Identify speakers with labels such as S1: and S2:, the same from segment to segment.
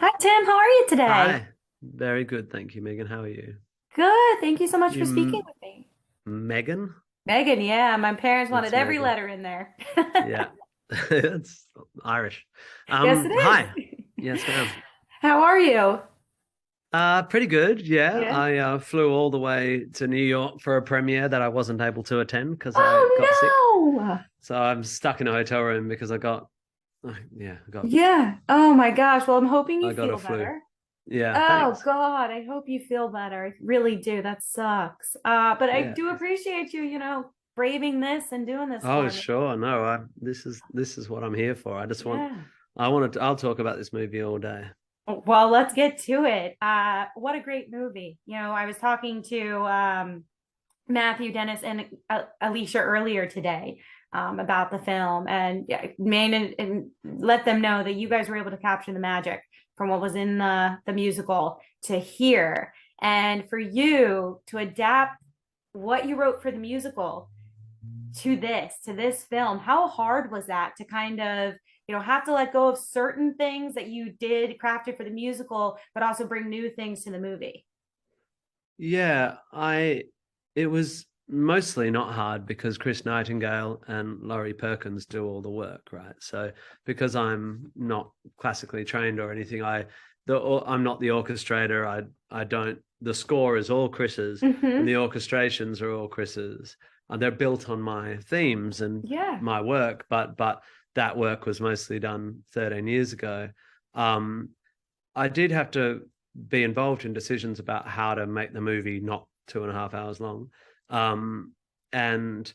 S1: Hi, Tim. How are you today?
S2: Hi. Very good, thank you, Megan. How are you?
S1: Good. Thank you so much for
S2: You
S1: speaking with me.
S2: Megan?
S1: Megan, yeah, my parents wanted
S2: It's
S1: every
S2: Megan.
S1: letter in there.
S2: Yeah. It's Irish.
S1: Yes, it
S2: Hi.
S1: is.
S2: Yes, ma'am.
S1: How are you?
S2: Pretty good. Yeah.
S1: Yeah.
S2: I flew all the way to New York for a premiere that I wasn't able to attend because I got sick.
S1: Oh, no.
S2: So I'm stuck in a hotel room because
S1: Yeah. Oh my gosh. Well, I'm hoping you
S2: I got a
S1: feel
S2: flu.
S1: better.
S2: Yeah,
S1: Oh
S2: thanks.
S1: God, I hope you feel better. I really do. That sucks. But I
S2: Yeah.
S1: do appreciate you, braving this and doing this
S2: Oh,
S1: for me.
S2: sure. No, this is what I'm here for.
S1: Yeah.
S2: I'll talk about this movie all day.
S1: Well, let's get to it. What a great movie. I was talking to Matthew, Dennis, and Alicia earlier today about the film, and yeah, and let them know that you guys were able to capture the magic from what was in the musical to here, and for you to adapt what you wrote for the musical to this film. How hard was that to kind of have to let go of certain things that you did crafted for the musical, but also bring new things to the movie?
S2: Yeah, it was mostly not hard because Chris Nightingale and Laurie Perkins do all the work, right? So because I'm not classically trained or anything, I'm not the orchestrator. I don't the score is all Chris's and the
S1: Mm-hmm.
S2: orchestrations are all Chris's. And they're built on my themes and
S1: Yeah.
S2: my work, but that work was mostly done 13 years ago. Um, I did have to be involved in decisions about how to make the movie not 2.5 hours long, um, and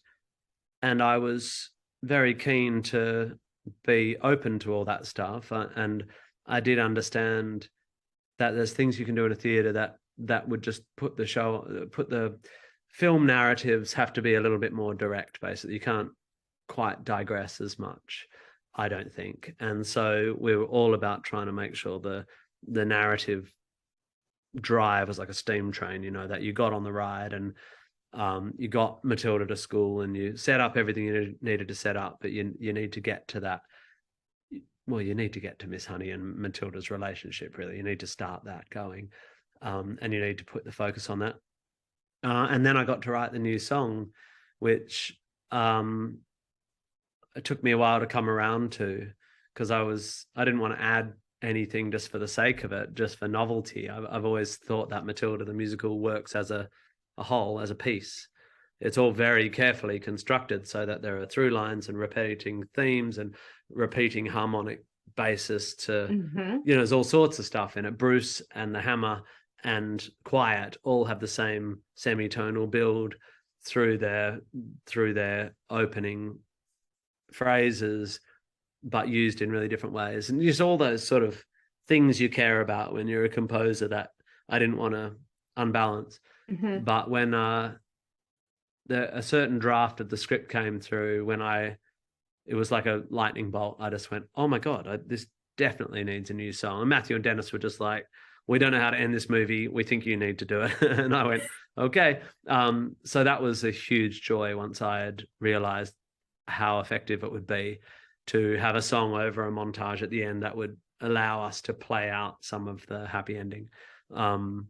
S2: and I was very keen to be open to all that stuff, and I did understand that there's things you can do in a theater that would just put the film narratives have to be a little bit more direct. Basically, you can't quite digress as much, I don't think. And so we were all about trying to make sure the narrative drive was like a steam train, that you got on the ride and you got Matilda to school and you set up everything you needed to set up, but you need to get to that. Well, you need to get to Miss Honey and Matilda's relationship. Really, you need to start that going, and you need to put the focus on that. And then I got to write the new song, which um, it took me a while to come around to because I didn't want to add anything just for the sake of it, just for novelty. I've always thought that Matilda the musical works as a whole, as a piece. It's all very carefully constructed so that there are through lines and repeating themes and repeating harmonic basis to,
S1: Mm-hmm.
S2: there's all sorts of stuff in it. Bruce and the hammer and quiet all have the same semitonal build through their opening phrases, but used in really different ways. And just all those sort of things you care about when you're a composer that I didn't want to unbalance.
S1: Mm-hmm.
S2: But when a certain draft of the script came through, it was like a lightning bolt. I just went, oh my God, this definitely needs a new song. And Matthew and Dennis were just like, we don't know how to end this movie. We think you need to do it. And I went, okay. So that was a huge joy once I had realized how effective it would be to have a song over a montage at the end that would allow us to play out some of the happy ending. Um,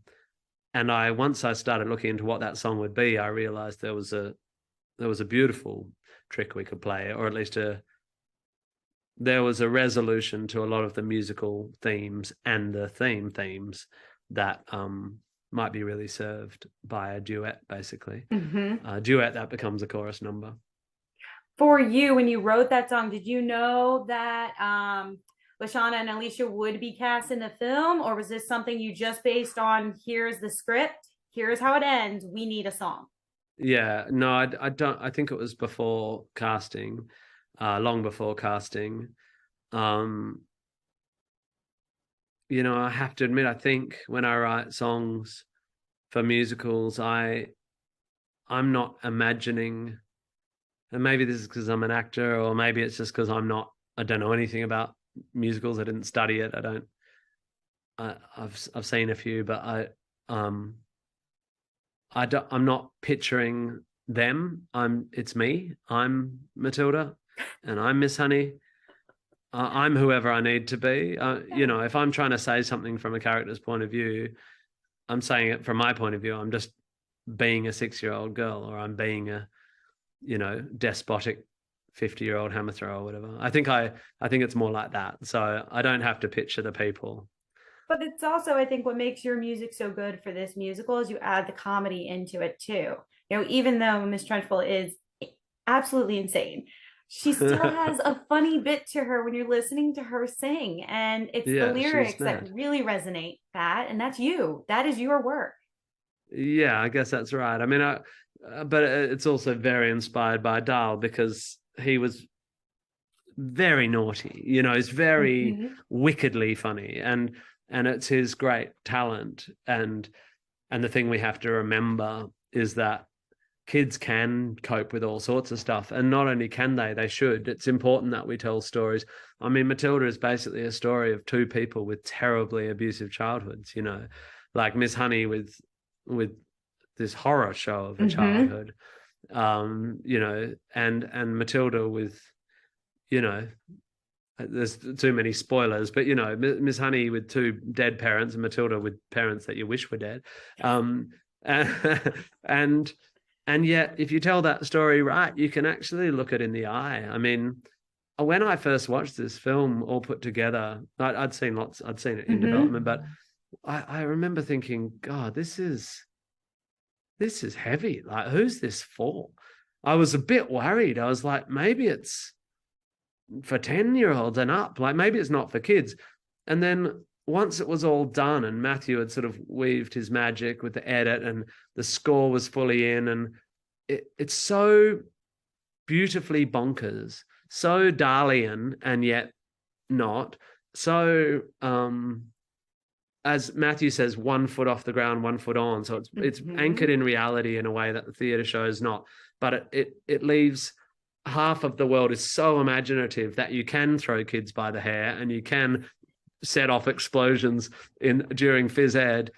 S2: and once I started looking into what that song would be, I realized there was a beautiful trick we could play, or at least there was a resolution to a lot of the musical themes and the themes that might be really served by a duet, basically.
S1: Mm-hmm.
S2: A duet that becomes a chorus number.
S1: For you, when you wrote that song, did you know that Lashana and Alicia would be cast in the film, or was this something you just based on? Here's the script, here's how it ends. We need a song.
S2: Yeah, no, I don't. I think it was before casting, long before casting. Um, I have to admit, I think when I write songs for musicals, I'm not imagining, and maybe this is because I'm an actor, or maybe it's just because I don't know anything about musicals. I didn't study it. I don't. I've seen a few, but um I'm not picturing them. It's me. I'm Matilda, and I'm Miss Honey, I'm whoever I need to be. You know, if I'm trying to say something from a character's point of view, I'm saying it from my point of view. I'm just being a 6-year-old girl, or I'm being a, you know, despotic 50-year-old hammer thrower or whatever. I think it's more like that. So I don't have to picture the people.
S1: But it's also, I think, what makes your music so good for this musical is you add the comedy into it too. You know, even though Miss Trunchbull is absolutely insane, she still has a funny bit to her when you're listening to her sing. And it's the
S2: Yeah, she's
S1: lyrics that
S2: mad.
S1: really resonate that. And that's you. That is your work.
S2: Yeah, I guess that's right. I mean, but it's also very inspired by Dahl, because he was very naughty. You know, he's very
S1: Mm-hmm.
S2: wickedly funny, and it's his great talent. And the thing we have to remember is that kids can cope with all sorts of stuff, and not only can they should. It's important that we tell stories. I mean, Matilda is basically a story of two people with terribly abusive childhoods, you know, like Miss Honey with this horror show of a
S1: Mm-hmm.
S2: childhood, you know, and Matilda with, you know, there's too many spoilers, but you know, Miss Honey with two dead parents, and Matilda with parents that you wish were dead. um and and yet, if you tell that story right, you can actually look it in the eye. I mean, when I first watched this film all put together, I'd seen lots, I'd seen it in
S1: Mm-hmm.
S2: development, but I remember thinking, God, this is heavy. Like, who's this for? I was a bit worried. I was like, maybe it's for 10-year-olds and up. Like, maybe it's not for kids. And then once it was all done and Matthew had sort of weaved his magic with the edit and the score was fully in, and it's so beautifully bonkers, so Dalian and yet not. So as Matthew says, 1 foot off the ground, 1 foot on. So it's anchored
S1: Mm-hmm.
S2: in reality in a way that the theatre show is not. But it leaves half of the world is so imaginative that you can throw kids by the hair and you can set off explosions in during phys ed,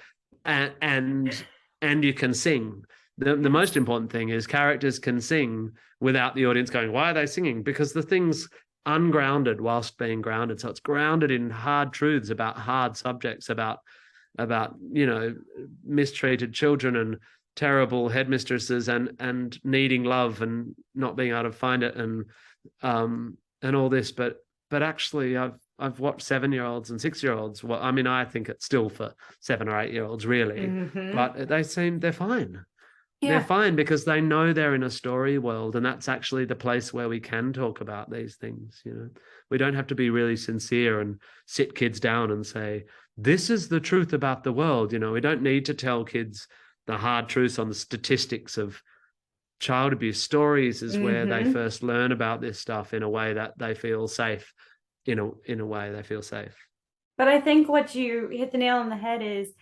S2: and and you can sing. The
S1: Yes.
S2: most important thing is characters can sing without the audience going, why are they singing? Because the thing's ungrounded whilst being grounded. So it's grounded in hard truths about hard subjects, about, you know, mistreated children and terrible headmistresses and needing love and not being able to find it, and all this. But actually I've watched 7-year-olds and 6-year-olds. Well, I mean, I think it's still for 7 or 8-year-olds really,
S1: Mm-hmm.
S2: but they're fine. They're
S1: Yeah.
S2: fine because they know they're in a story world, and that's actually the place where we can talk about these things. You know, we don't have to be really sincere and sit kids down and say, this is the truth about the world. You know, we don't need to tell kids the hard truths on the statistics of child abuse. Stories is where they
S1: Mm-hmm.
S2: first learn about this stuff in a way that they feel safe. In a way they feel safe.
S1: But I think what you hit the nail on the head is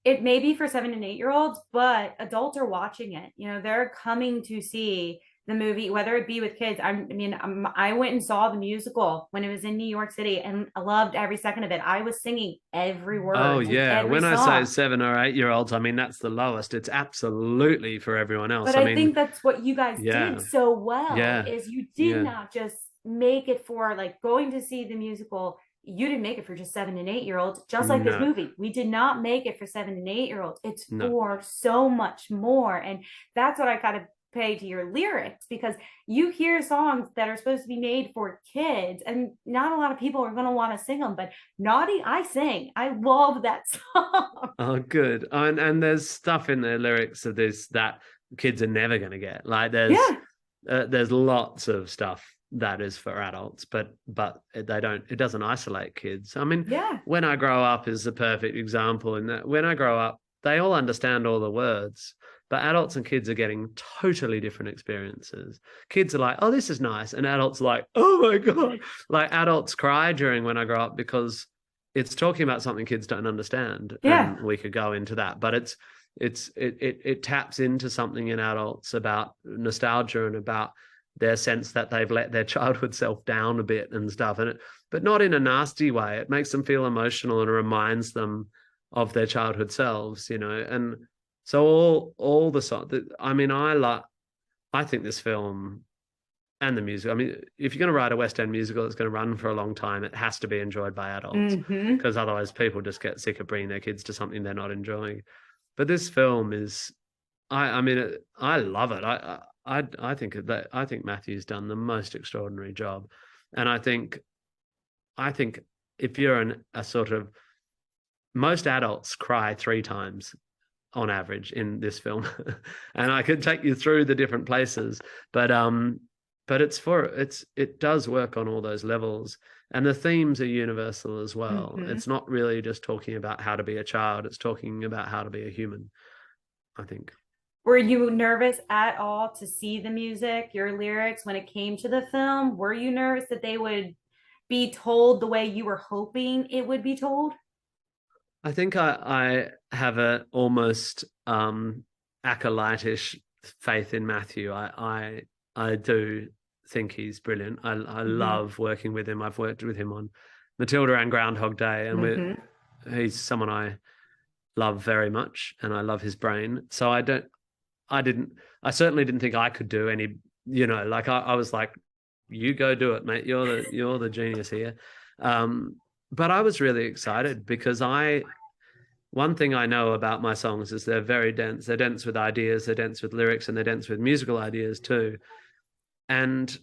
S1: it may be for 7 and 8-year-olds, but adults are watching it. You know, they're coming to see the movie, whether it be with kids. I went and saw the musical when it was in New York City, and I loved every second of it. I was singing every
S2: Oh
S1: word and
S2: yeah,
S1: every
S2: when I say
S1: song.
S2: 7 or 8-year-olds, I mean that's the lowest. It's absolutely for everyone else.
S1: But
S2: I
S1: I
S2: mean,
S1: think that's what you guys did
S2: yeah,
S1: so well
S2: yeah,
S1: is you did
S2: yeah.
S1: not just make it for like going to see the musical. You didn't make it for just 7 and 8-year-olds, just like this
S2: No,
S1: movie. We did not make it for 7 and 8-year-olds. It's
S2: no.
S1: for so much more. And that's what I kind of pay to your lyrics, because you hear songs that are supposed to be made for kids and not a lot of people are going to want to sing them, but Naughty, I sing. I love that song.
S2: Oh, good. And there's stuff in the lyrics of this that kids are never going to get. Like
S1: Yeah.
S2: there's lots of stuff that is for adults, but they don't. It doesn't isolate kids. I mean,
S1: Yeah.
S2: When I Grow Up is a perfect example in that when I grow up, they all understand all the words, but adults and kids are getting totally different experiences. Kids are like, "Oh, this is nice," and adults are like, "Oh my God!" Like adults cry during When I Grow Up because it's talking about something kids don't understand,
S1: Yeah.
S2: and we could go into that, but it taps into something in adults about nostalgia and about their sense that they've let their childhood self down a bit and stuff, but not in a nasty way. It makes them feel emotional and reminds them of their childhood selves, you know. And so all the song, I mean, I think this film and the music. I mean, if you're going to write a West End musical that's going to run for a long time, it has to be enjoyed by adults,
S1: Hmm.
S2: because otherwise people just get sick of bringing their kids to something they're not enjoying. But this film is, I mean, I love it. I think that I think Matthew's done the most extraordinary job, and I think if you're a sort of, most adults cry 3 times on average in this film, and I could take you through the different places, but it does work on all those levels, and the themes are universal as well.
S1: Hmm.
S2: It's not really just talking about how to be a child; it's talking about how to be a human, I think.
S1: Were you nervous at all to see the music, your lyrics, when it came to the film? Were you nervous that they would be told the way you were hoping it would be told?
S2: I think I have a almost acolytish faith in Matthew. I do think he's brilliant. I
S1: Hmm.
S2: love working with him. I've worked with him on Matilda and Groundhog Day, and
S1: Hmm.
S2: he's someone I love very much, and I love his brain. So I didn't, I certainly didn't think I could do any, like I was like, you go do it, mate. You're the genius here. Um, but I was really excited because one thing I know about my songs is they're very dense. They're dense with ideas, they're dense with lyrics, and they're dense with musical ideas too. And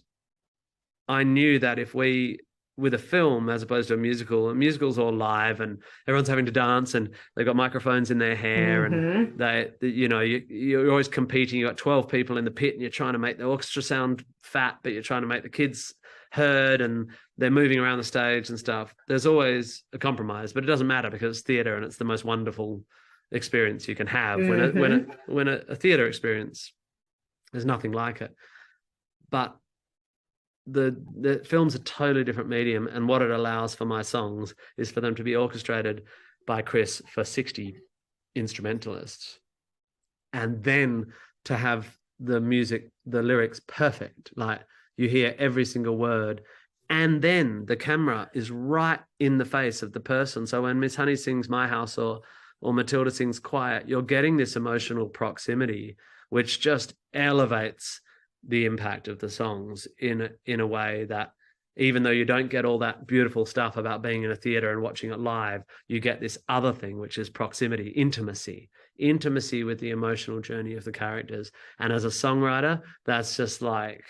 S2: I knew that if we, with a film as opposed to a musical's all live and everyone's having to dance and they've got microphones in their hair and
S1: Hmm.
S2: you're always competing. You've got 12 people in the pit and you're trying to make the orchestra sound fat, but you're trying to make the kids heard and they're moving around the stage and stuff. There's always a compromise, but it doesn't matter because it's theater and it's the most wonderful experience you can have.
S1: Hmm.
S2: When a theater experience, there's nothing like it. But the film's a totally different medium, and what it allows for my songs is for them to be orchestrated by Chris for 60 instrumentalists, and then to have the music, the lyrics perfect, like you hear every single word, and then the camera is right in the face of the person. So when Miss Honey sings My House or Matilda sings Quiet, you're getting this emotional proximity which just elevates the impact of the songs in a way that, even though you don't get all that beautiful stuff about being in a theater and watching it live, you get this other thing, which is proximity, intimacy with the emotional journey of the characters. And as a songwriter, that's just like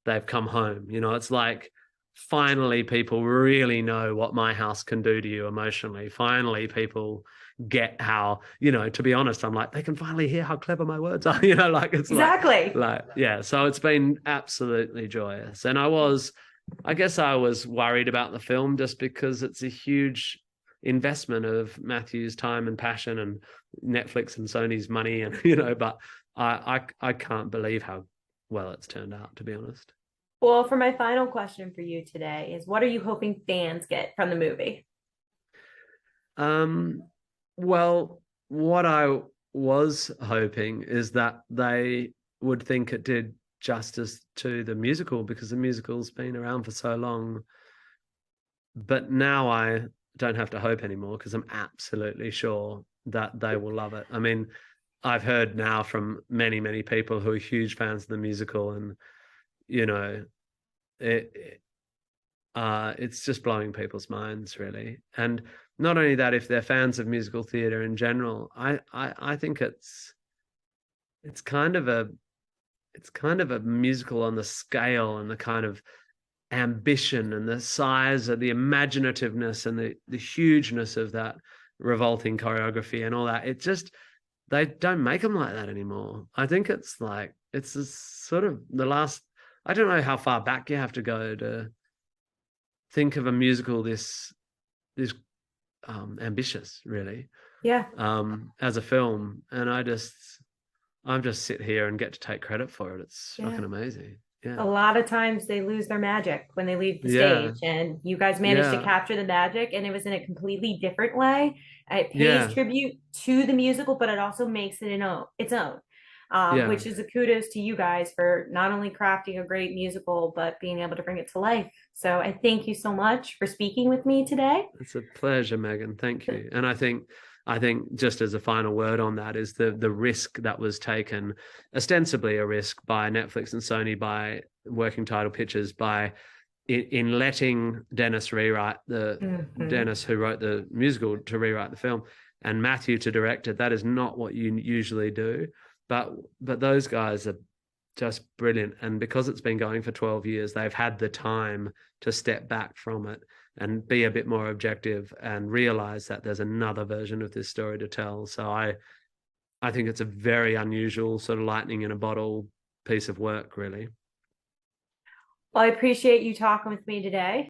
S2: they've come home. It's like finally people really know what My House can do to you emotionally. Finally, people get how, to be honest, I'm like, they can finally hear how clever my words are, like it's
S1: Exactly.
S2: yeah. So it's been absolutely joyous. And I guess I was worried about the film just because it's a huge investment of Matthew's time and passion and Netflix and Sony's money, and but I can't believe how well it's turned out, to be honest.
S1: Well, for my final question for you today is what are you hoping fans get from the movie?
S2: Um, well, what I was hoping is that they would think it did justice to the musical, because the musical's been around for so long. But now I don't have to hope anymore because I'm absolutely sure that they will love it. I mean, I've heard now from many, many people who are huge fans of the musical, and you know, it it's just blowing people's minds, really. And not only that, if they're fans of musical theatre in general, I think it's kind of a it's kind of a musical on the scale and the kind of ambition and the size of the imaginativeness and the hugeness of that revolting choreography and all that. It just, they don't make them like that anymore. I think it's like it's a sort of the last, I don't know how far back you have to go to think of a musical this ambitious, really,
S1: Yeah.
S2: as a film. And I'm just sit here and get to take credit for it. It's
S1: Yeah.
S2: fucking amazing. Yeah.
S1: A lot of times they lose their magic when they leave the stage,
S2: Yeah.
S1: and you guys managed to
S2: Yeah.
S1: capture the magic, and it was in a completely different way. It pays
S2: Yeah.
S1: tribute to the musical, but it also makes it its own,
S2: Yeah.
S1: which is a kudos to you guys for not only crafting a great musical, but being able to bring it to life. So I thank you so much for speaking with me today.
S2: It's a pleasure, Megan. Thank you. And I think I think just as a final word on that is the risk that was taken, ostensibly a risk by Netflix and Sony, by Working Title Pictures, by in letting Dennis rewrite the Dennis who wrote the musical to rewrite the film, and Matthew to direct it. That is not what you usually do, but those guys are just brilliant, and because it's been going for 12 years, they've had the time to step back from it and be a bit more objective and realize that there's another version of this story to tell. So I think it's a very unusual sort of lightning in a bottle piece of work, really.
S1: Well, I appreciate you talking with me today.